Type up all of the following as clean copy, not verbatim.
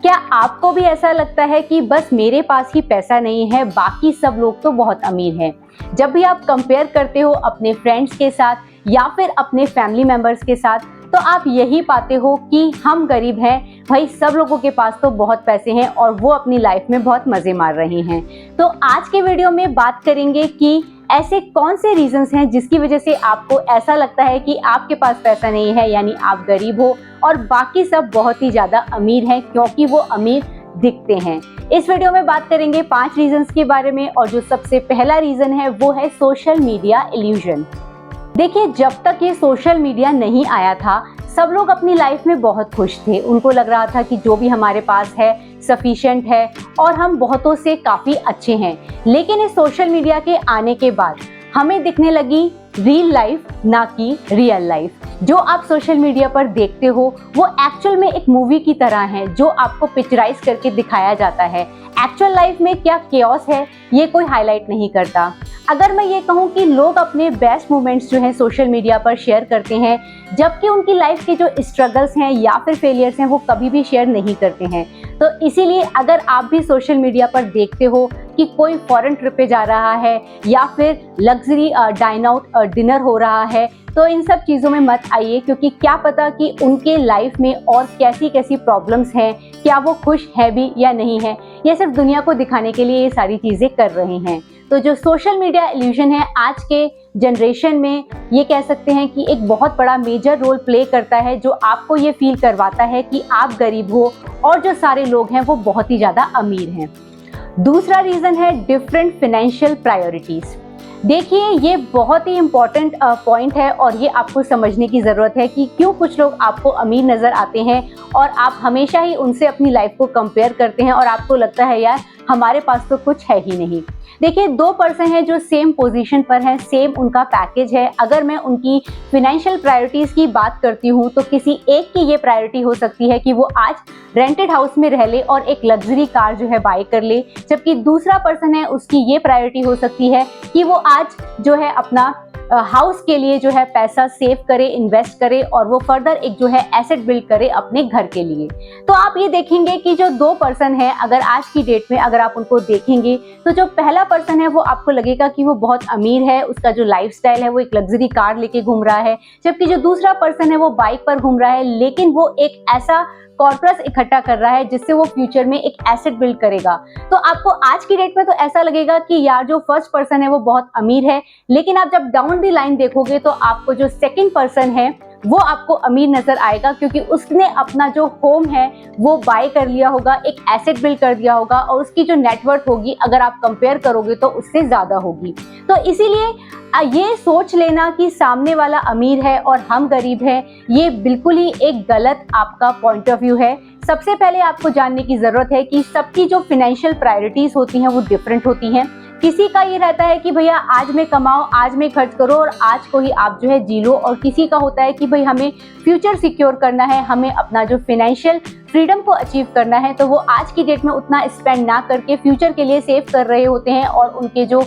क्या आपको भी ऐसा लगता है कि बस मेरे पास ही पैसा नहीं है, बाकी सब लोग तो बहुत अमीर हैं? जब भी आप कंपेयर करते हो अपने फ्रेंड्स के साथ या फिर अपने फैमिली मेंबर्स के साथ, तो आप यही पाते हो कि हम गरीब हैं, भाई सब लोगों के पास तो बहुत पैसे हैं और वो अपनी लाइफ में बहुत मजे मार रहे हैं। तो आज के वीडियो में बात करेंगे कि ऐसे कौन से रीजंस हैं जिसकी वजह से आपको ऐसा लगता है कि आपके पास पैसा नहीं है, यानी आप गरीब हो और बाकी सब बहुत ही ज्यादा अमीर हैं क्योंकि वो अमीर दिखते हैं। इस वीडियो में बात करेंगे 5 रीजंस के बारे में और जो सबसे पहला रीजन है वो है सोशल मीडिया इल्यूजन। देखिए, जब तक ये सोशल मीडिया नहीं आया था, सब लोग अपनी लाइफ में बहुत खुश थे। उनको लग रहा था कि जो भी हमारे पास है सफिशिएंट है और हम बहुतों से काफ़ी अच्छे हैं। लेकिन इस सोशल मीडिया के आने के बाद हमें दिखने लगी रियल लाइफ, ना कि रियल लाइफ। जो आप सोशल मीडिया पर देखते हो वो एक्चुअल में एक मूवी की तरह है जो आपको पिक्चराइज करके दिखाया जाता है। एक्चुअल लाइफ में क्या केओस है ये कोई हाईलाइट नहीं करता। अगर मैं ये कहूँ कि लोग अपने बेस्ट मोमेंट्स जो हैं सोशल मीडिया पर शेयर करते हैं, जबकि उनकी लाइफ के जो स्ट्रगल्स हैं या फिर फेलियर्स हैं वो कभी भी शेयर नहीं करते हैं। तो इसीलिए अगर आप भी सोशल मीडिया पर देखते हो कि कोई फॉरेन ट्रिप पे जा रहा है या फिर लग्जरी डाइन आउट डिनर हो रहा है, तो इन सब चीज़ों में मत आइए, क्योंकि क्या पता कि उनके लाइफ में और कैसी कैसी प्रॉब्लम्स हैं, क्या वो खुश है भी या नहीं है। ये सिर्फ दुनिया को दिखाने के लिए ये सारी चीज़ें कर रहे हैं। तो जो सोशल मीडिया इल्यूजन है आज के जनरेशन में, ये कह सकते हैं कि एक बहुत बड़ा मेजर रोल प्ले करता है, जो आपको ये फील करवाता है कि आप गरीब हो और जो सारे लोग हैं वो बहुत ही ज़्यादा अमीर हैं। दूसरा रीज़न है डिफरेंट फाइनेंशियल प्रायोरिटीज़। देखिए, ये बहुत ही इम्पॉर्टेंट पॉइंट है और ये आपको समझने की ज़रूरत है कि क्यों कुछ लोग आपको अमीर नज़र आते हैं और आप हमेशा ही उनसे अपनी लाइफ को कंपेयर करते हैं और आपको लगता है यार हमारे पास तो कुछ है ही नहीं। देखिए, 2 पर्सन हैं जो सेम पोजीशन पर हैं, सेम उनका पैकेज है। अगर मैं उनकी फाइनेंशियल प्रायोरिटीज़ की बात करती हूँ तो किसी एक की ये प्रायोरिटी हो सकती है कि वो आज रेंटेड हाउस में रह ले और एक लग्जरी कार जो है बाय कर ले, जबकि दूसरा पर्सन है उसकी ये प्रायोरिटी हो सकती है कि वो आज जो है अपना हाउस के लिए जो है पैसा सेव करे, इन्वेस्ट करे और वो फर्दर एक जो है एसेट बिल्ड करे अपने घर के लिए। तो आप ये देखेंगे कि जो 2 पर्सन है, अगर आज की डेट में अगर आप उनको देखेंगे तो जो पहला पर्सन है वो आपको लगेगा कि वो बहुत अमीर है, उसका जो लाइफस्टाइल है वो एक लग्जरी कार लेके घूम रहा है, जबकि जो दूसरा पर्सन है वो बाइक पर घूम रहा है, लेकिन वो एक ऐसा कॉर्पस इकट्ठा कर रहा है जिससे वो फ्यूचर में एक एसेट बिल्ड करेगा। तो आपको आज की डेट में तो ऐसा लगेगा कि यार जो फर्स्ट पर्सन है वो बहुत अमीर है, लेकिन आप जब डाउन द लाइन देखोगे तो आपको जो सेकंड पर्सन है वो आपको अमीर नजर आएगा, क्योंकि उसने अपना जो होम है वो बाय कर लिया होगा, एक एसेट बिल्ड कर दिया होगा और उसकी जो नेटवर्थ होगी अगर आप कंपेयर करोगे तो उससे ज्यादा होगी। तो इसीलिए ये सोच लेना कि सामने वाला अमीर है और हम गरीब हैं, ये बिल्कुल ही एक गलत आपका पॉइंट ऑफ व्यू है। सबसे पहले आपको जानने की जरूरत है कि सबकी जो फाइनेंशियल प्रायोरिटीज होती हैं वो डिफरेंट होती हैं। किसी का ये रहता है कि भैया आज मैं कमाओ, आज मैं खर्च करो और आज को ही आप जो है जी लो, और किसी का होता है कि भाई हमें फ्यूचर सिक्योर करना है, हमें अपना जो फाइनेंशियल फ्रीडम को अचीव करना है, तो वो आज की डेट में उतना स्पेंड ना करके फ्यूचर के लिए सेव कर रहे होते हैं और उनके जो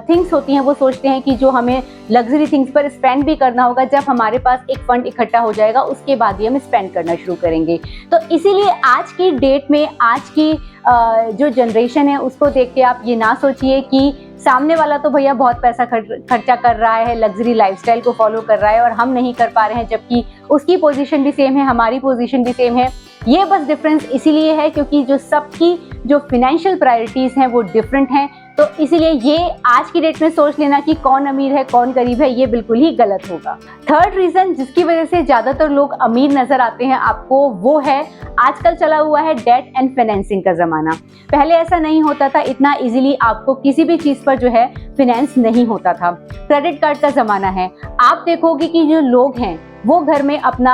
थिंग्स होती हैं वो सोचते हैं कि जो हमें लग्जरी थिंग्स पर स्पेंड भी करना होगा, जब हमारे पास एक फंड इकट्ठा हो जाएगा उसके बाद ही हम स्पेंड करना शुरू करेंगे। तो इसीलिए आज की डेट में आज की जो जनरेशन है उसको देख के आप ये ना सोचिए कि सामने वाला तो भैया बहुत पैसा खर्चा कर रहा है, लग्जरी लाइफस्टाइल को फॉलो कर रहा है और हम नहीं कर पा रहे हैं, जबकि उसकी पोजीशन भी सेम है, हमारी पोजीशन भी सेम है। ये बस डिफरेंस इसीलिए है क्योंकि जो सबकी जो फाइनेंशियल प्रायोरिटीज हैं वो डिफरेंट हैं। तो इसीलिए ये आज की डेट में सोच लेना कि कौन अमीर है कौन गरीब है, ये बिल्कुल ही गलत होगा। थर्ड रीजन जिसकी वजह से ज्यादातर लोग अमीर नजर आते हैं आपको, वो है आजकल चला हुआ है डेट एंड फाइनेंसिंग का जमाना। पहले ऐसा नहीं होता था, इतना इजीली आपको किसी भी चीज पर जो है फाइनेंस नहीं होता था। क्रेडिट कार्ड का जमाना है। आप देखोगे कि जो लोग हैं वो घर में अपना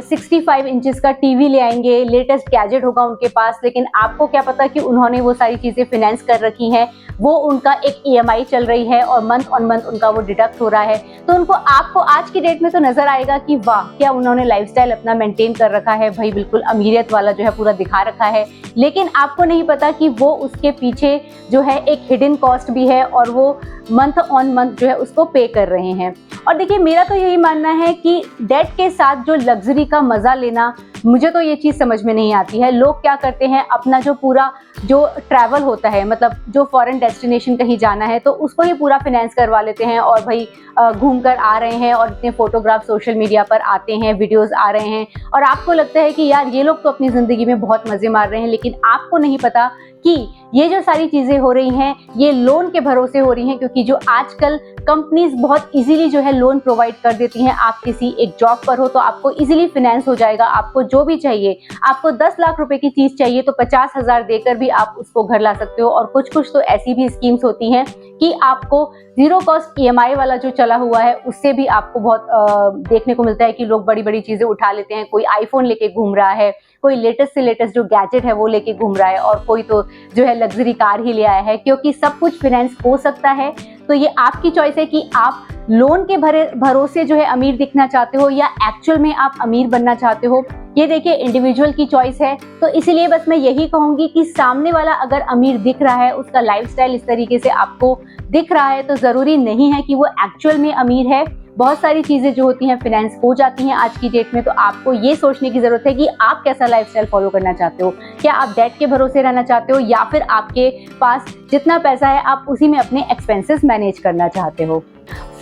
65 इंचेस का टीवी ले आएंगे, लेटेस्ट गैजेट होगा उनके पास, लेकिन आपको क्या पता कि उन्होंने वो सारी चीज़ें फिनेंस कर रखी हैं, वो उनका एक EMI चल रही है और मंथ ऑन मंथ उनका वो डिडक्ट हो रहा है। तो उनको आपको आज की डेट में तो नजर आएगा कि वाह क्या उन्होंने लाइफस्टाइल अपना मेंटेन कर रखा है, भाई बिल्कुल अमीरियत वाला जो है पूरा दिखा रखा है, लेकिन आपको नहीं पता कि वो उसके पीछे जो है एक हिडन कॉस्ट भी है और वो मंथ ऑन मंथ जो है उसको पे कर रहे हैं। और देखिए मेरा तो यही मानना है कि डेट के साथ जो लग्जरी का मजा लेना मुझे तो ये चीज़ समझ में नहीं आती है। लोग क्या करते हैं, अपना जो पूरा जो ट्रैवल होता है, मतलब जो फॉरेन डेस्टिनेशन कहीं जाना है तो उसको ही पूरा फाइनेंस करवा लेते हैं और भाई घूम कर आ रहे हैं और इतने फोटोग्राफ सोशल मीडिया पर आते हैं, वीडियोस आ रहे हैं और आपको लगता है कि यार ये लोग तो अपनी ज़िंदगी में बहुत मज़े मार रहे हैं, लेकिन आपको नहीं पता कि ये जो सारी चीज़ें हो रही हैं ये लोन के भरोसे हो रही हैं, क्योंकि जो आजकल कंपनीज बहुत इजीली जो है लोन प्रोवाइड कर देती हैं। आप किसी एक जॉब पर हो तो आपको इजीली फाइनेंस हो जाएगा, आपको जो भी चाहिए, आपको 10 लाख रुपए की चीज़ चाहिए तो 50,000 देकर भी आप उसको घर ला सकते हो। और कुछ कुछ तो ऐसी भी स्कीम्स होती हैं कि आपको जीरो कॉस्ट EMI वाला जो चला हुआ है उससे भी आपको बहुत देखने को मिलता है कि लोग बड़ी बड़ी चीज़ें उठा लेते हैं। कोई आईफोन लेके घूम रहा है, कोई लेटेस्ट से लेटेस्ट जो गैजेट है वो लेके घूम रहा है और कोई तो जो है लग्जरी कार ही ले आया है, क्योंकि सब कुछ फाइनेंस हो सकता है। तो ये आपकी चॉइस है कि आप लोन के भरोसे जो है अमीर दिखना चाहते हो या एक्चुअल में आप अमीर बनना चाहते हो। ये देखिए इंडिविजुअल की चॉइस है। तो इसीलिए बस मैं यही कहूंगी कि सामने वाला अगर अमीर दिख रहा है, उसका लाइफस्टाइल इस तरीके से आपको दिख रहा है, तो जरूरी नहीं है कि वो एक्चुअल में अमीर है। बहुत सारी चीजें जो होती हैं फाइनेंस हो जाती हैं आज की डेट में। तो आपको ये सोचने की जरूरत है कि आप कैसा लाइफस्टाइल फॉलो करना चाहते हो। क्या आप डेट के भरोसे रहना चाहते हो या फिर आपके पास जितना पैसा है आप उसी में अपने एक्सपेंसेस मैनेज करना चाहते हो।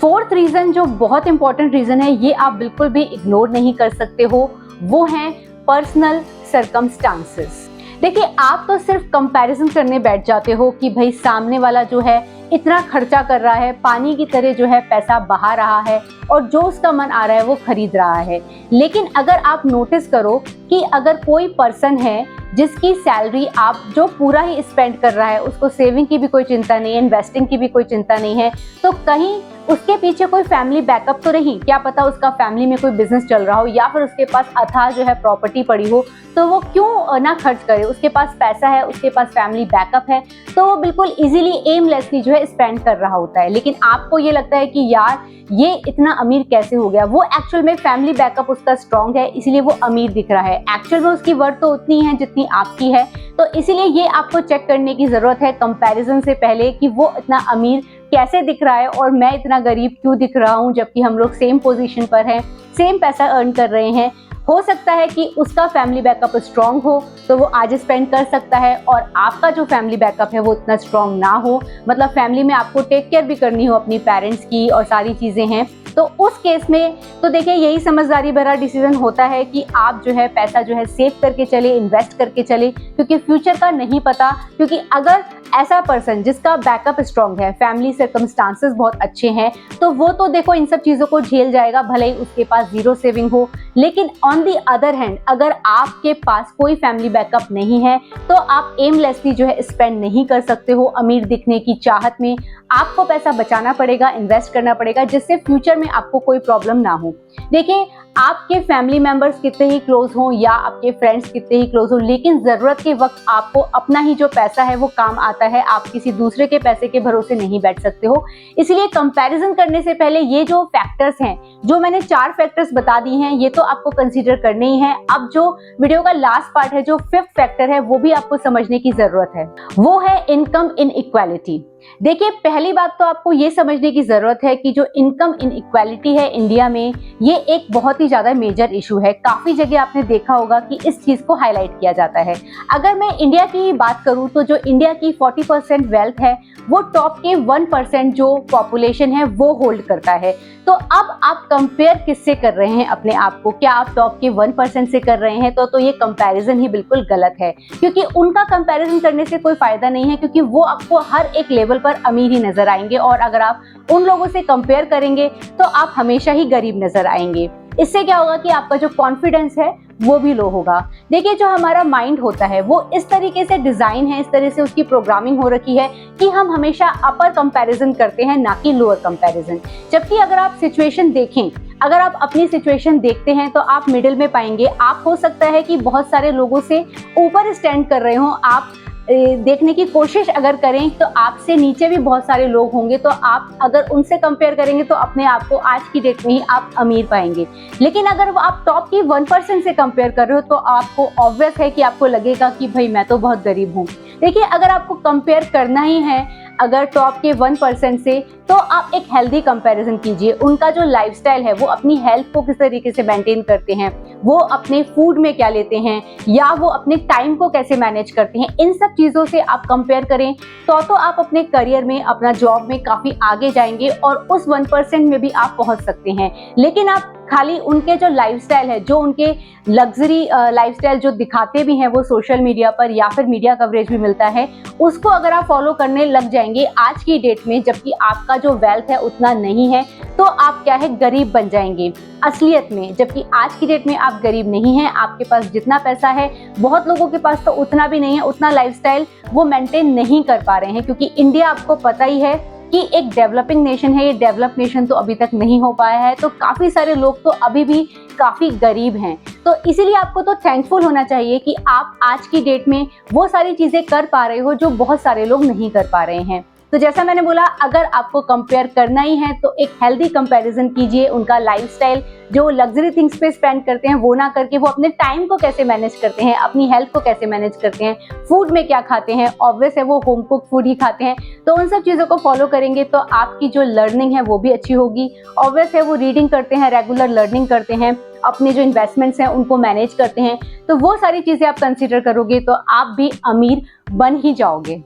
फोर्थ रीजन जो बहुत इंपॉर्टेंट रीजन है, ये आप बिल्कुल भी इग्नोर नहीं कर सकते हो, वो है पर्सनल सर्कमस्टांसेस। देखिए आप तो सिर्फ कंपैरिजन करने बैठ जाते हो कि भाई सामने वाला जो है इतना खर्चा कर रहा है, पानी की तरह जो है पैसा बहा रहा है और जो उसका मन आ रहा है वो खरीद रहा है। लेकिन अगर आप नोटिस करो कि अगर कोई पर्सन है जिसकी सैलरी आप जो पूरा ही स्पेंड कर रहा है, उसको सेविंग की भी कोई चिंता नहीं है, इन्वेस्टिंग की भी कोई चिंता नहीं है, तो कहीं उसके पीछे कोई फैमिली बैकअप तो नहीं, क्या पता उसका फैमिली में कोई बिजनेस चल रहा हो या फिर उसके पास अथाह जो है प्रॉपर्टी पड़ी हो, तो वो क्यों ना खर्च करे। उसके पास पैसा है, उसके पास फैमिली बैकअप है, तो वो बिल्कुल इजीली एमलेसली जो है स्पेंड कर रहा होता है। लेकिन आपको ये लगता है कि यार ये इतना अमीर कैसे हो गया, वो एक्चुअल में फैमिली बैकअप उसका स्ट्रांग है इसलिए वो अमीर दिख रहा है। एक्चुअल में उसकी वर्थ तो उतनी है जितनी आपकी है। तो इसीलिए ये आपको चेक करने की जरूरत है कंपैरिजन से पहले कि वो इतना अमीर कैसे दिख रहा है और मैं इतना गरीब क्यों दिख रहा हूँ, जबकि हम लोग सेम पोजीशन पर हैं, सेम पैसा अर्न कर रहे हैं। हो सकता है कि उसका फैमिली बैकअप स्ट्रांग हो तो वो आज स्पेंड कर सकता है और आपका जो फैमिली बैकअप है वो इतना स्ट्रांग ना हो, मतलब फैमिली में आपको टेक केयर भी करनी हो अपनी पेरेंट्स की और सारी चीज़ें हैं, तो उस केस में तो देखिए यही समझदारी भरा डिसीजन होता है कि आप जो है पैसा जो है सेव करके चले, इन्वेस्ट करके चले, क्योंकि फ्यूचर का नहीं पता। क्योंकि अगर ऐसा पर्सन जिसका बैकअप स्ट्रांग है, फैमिली सर्कमस्टांसेस बहुत अच्छे हैं, तो वो तो देखो इन सब चीज़ों को झेल जाएगा, भले ही उसके पास जीरो सेविंग हो। लेकिन ऑन दी अदर हैंड अगर आपके पास कोई फैमिली बैकअप नहीं है तो आप एमलेसली जो है स्पेंड नहीं कर सकते हो अमीर दिखने की चाहत में। आपको पैसा बचाना पड़ेगा, इन्वेस्ट करना पड़ेगा, जिससे फ्यूचर में आपको कोई प्रॉब्लम ना हो। देखिए आपके फैमिली मेंबर्स कितने ही क्लोज हों या आपके फ्रेंड्स कितने ही क्लोज हों, लेकिन ज़रूरत के वक्त आपको अपना ही जो पैसा है वो काम आता है। आप किसी दूसरे के पैसे के भरोसे नहीं बैठ सकते हो। इसलिए कंपैरिजन करने से पहले ये जो फैक्टर्स हैं, जो मैंने 4 फैक्टर्स बता दी हैं, ये तो आपको कंसीडर करने ही हैं। अब जो वीडियो का लास्ट पार्ट है, जो 5th फैक्टर है, वो भी आपको समझने की जरूरत है, वो है इनकम इनइक्वालिटी। देखिए पहली बात तो आपको ये समझने की जरूरत है कि जो इनकम इनइक्वालिटी है इंडिया में, ये एक बहुत ही ज्यादा मेजर इशू है। काफी जगह आपने देखा होगा कि इस चीज को हाईलाइट किया जाता है। अगर मैं इंडिया की बात करूं तो जो इंडिया की 40% वेल्थ है वो टॉप के 1% जो पॉपुलेशन है वो होल्ड करता है। तो अब आप कंपेयर किससे कर रहे हैं अपने आप को? क्या आप टॉप के 1% से कर रहे हैं? तो ये कंपैरिजन ही बिल्कुल गलत है, क्योंकि उनका कंपैरिजन करने से कोई फायदा नहीं है, क्योंकि वो आपको हर एक लेवल पर अमीर ही नजर आएंगे और अगर आप उन लोगों से कंपेयर करेंगे तो आप हमेशा ही गरीब नजर आएंगे। इससे क्या होगा कि आपका जो कॉन्फिडेंस है वो भी लो होगा। देखिए जो हमारा माइंड होता है वो इस तरीके से डिजाइन है, इस तरह से उसकी प्रोग्रामिंग हो रखी है कि हम हमेशा अपर कंपैरिजन करते हैं, ना कि लोअर कंपैरिजन। जबकि अगर आप सिचुएशन देखें, अगर आप अपनी सिचुएशन देखते हैं तो आप मिडिल में पाएंगे। आप हो सकता है कि बहुत सारे लोगों से ऊपर स्टैंड कर रहे हो, आप देखने की कोशिश अगर करें तो आपसे नीचे भी बहुत सारे लोग होंगे, तो आप अगर उनसे कंपेयर करेंगे तो अपने आप को आज की डेट में ही आप अमीर पाएंगे। लेकिन अगर आप टॉप की 1% से कंपेयर कर रहे हो तो आपको ऑब्वियस है कि आपको लगेगा कि भाई मैं तो बहुत गरीब हूँ। देखिए अगर आपको कंपेयर करना ही है अगर टॉप के 1% से, तो आप एक हेल्दी कंपैरिजन कीजिए। उनका जो लाइफस्टाइल है, वो अपनी हेल्थ को किस तरीके से मेंटेन करते हैं, वो अपने फूड में क्या लेते हैं, या वो अपने टाइम को कैसे मैनेज करते हैं, इन सब चीज़ों से आप कंपेयर करें तो आप अपने करियर में, अपना जॉब में काफ़ी आगे जाएंगे और उस 1% में भी आप पहुंच सकते हैं। लेकिन आप खाली उनके जो लाइफस्टाइल है, जो उनके लग्जरी लाइफस्टाइल जो दिखाते भी हैं वो सोशल मीडिया पर या फिर मीडिया कवरेज भी मिलता है, उसको अगर आप फॉलो करने लग जाएंगे आज की डेट में, जबकि आपका जो वेल्थ है उतना नहीं है, तो आप क्या है, गरीब बन जाएंगे असलियत में। जबकि आज की डेट में आप गरीब नहीं हैं, आपके पास जितना पैसा है, बहुत लोगों के पास तो उतना भी नहीं है, उतना लाइफस्टाइल वो मेंटेन नहीं कर पा रहे हैं। क्योंकि इंडिया आपको पता ही है कि एक डेवलपिंग नेशन है, ये डेवलप नेशन तो अभी तक नहीं हो पाया है, तो काफ़ी सारे लोग तो अभी भी काफ़ी गरीब हैं। तो इसीलिए आपको तो थैंकफुल होना चाहिए कि आप आज की डेट में वो सारी चीज़ें कर पा रहे हो जो बहुत सारे लोग नहीं कर पा रहे हैं। तो जैसा मैंने बोला, अगर आपको कंपेयर करना ही है तो एक हेल्दी कंपैरिजन कीजिए। उनका लाइफस्टाइल जो लग्जरी थिंग्स पे स्पेंड करते हैं वो ना करके वो अपने टाइम को कैसे मैनेज करते हैं, अपनी हेल्थ को कैसे मैनेज करते हैं, फूड में क्या खाते हैं, ऑब्वियस है वो होम कुक फूड ही खाते हैं, तो उन सब चीज़ों को फॉलो करेंगे तो आपकी जो लर्निंग है वो भी अच्छी होगी। ऑब्वियस है वो रीडिंग करते हैं, रेगुलर लर्निंग करते हैं, अपने जो इन्वेस्टमेंट्स हैं उनको मैनेज करते हैं, तो वो सारी चीज़ें आप कंसिडर करोगे तो आप भी अमीर बन ही जाओगे।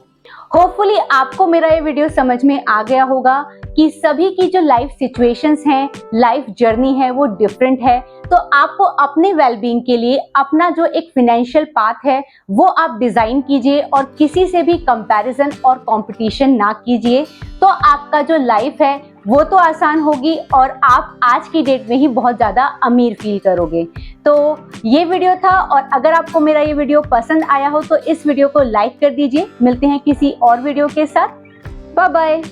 होपफुली आपको मेरा ये वीडियो समझ में आ गया होगा कि सभी की जो लाइफ सिचुएशंस हैं, लाइफ जर्नी है, वो डिफरेंट है। तो आपको अपने वेलबींग के लिए अपना जो एक फिनेंशियल पाथ है वो आप डिज़ाइन कीजिए और किसी से भी कंपैरिजन और कंपटीशन ना कीजिए, तो आपका जो लाइफ है वो तो आसान होगी और आप आज की डेट में ही बहुत ज़्यादा अमीर फील करोगे। तो ये वीडियो था, और अगर आपको मेरा ये वीडियो पसंद आया हो तो इस वीडियो को लाइक कर दीजिए। मिलते हैं किसी और वीडियो के साथ। Bye bye.